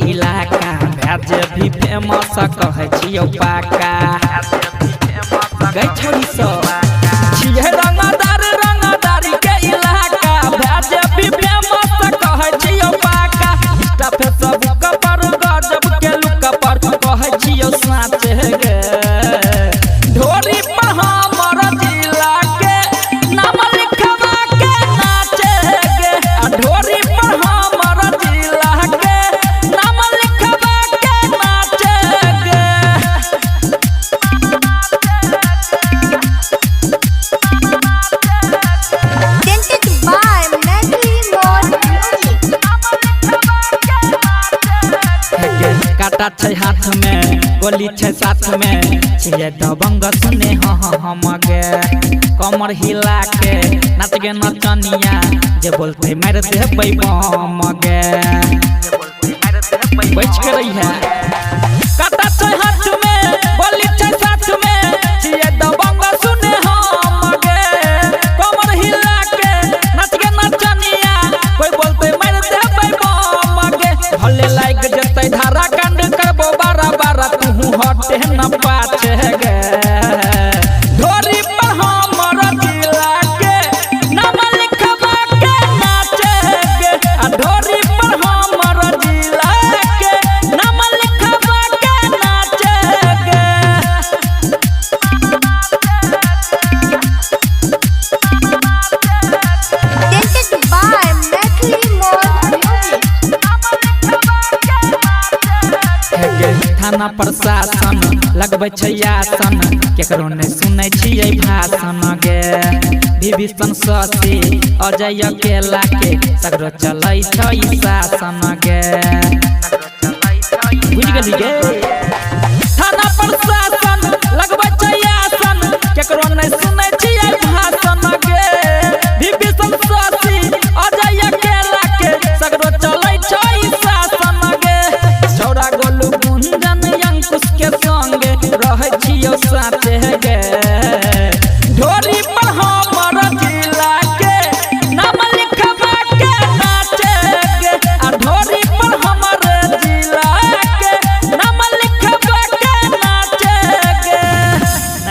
इलाका भैज भी फेमस कहे छियो पाका गई छोरी सब छिए रंगदारी के इलाका भैज भी फेमस कहे छियो पाका स्टाफ सब कपर गजब के लुक पर कहे छियो साँच गे ढोरी पर हमर जिला के नाम लिखवा के नाचे गे ढोरी पर हमर जिला के नाम लिखवा के नाचे गे काटा छै हाथ में गोली छै साथ में छिए दबंग सुने हम गे कमर हिला के नाच गे नचनिया जे बोलते मार देबै बम गे बैठ के रही है काटा छै हाथ में गोली छै साथ में छिए दबंग सुने हम गे कमर हिला के नाच गे नचनिया कोई बोलते मार देबै बम गे भले लाग जतै धारा हटे न पाछे गे ढोरी पर हमर जिला के नाम लिखवा के नाचे गे ढोरी पर हमर जिला के नाम लिखवा के नाचे गे थाना प्रशासन लगबै छै आसन केकरो नै सुनै छियै भाषण गे विभीषण शशि अजय अकेला के सगरो चलै छै शासन गे बुझि गेली गे।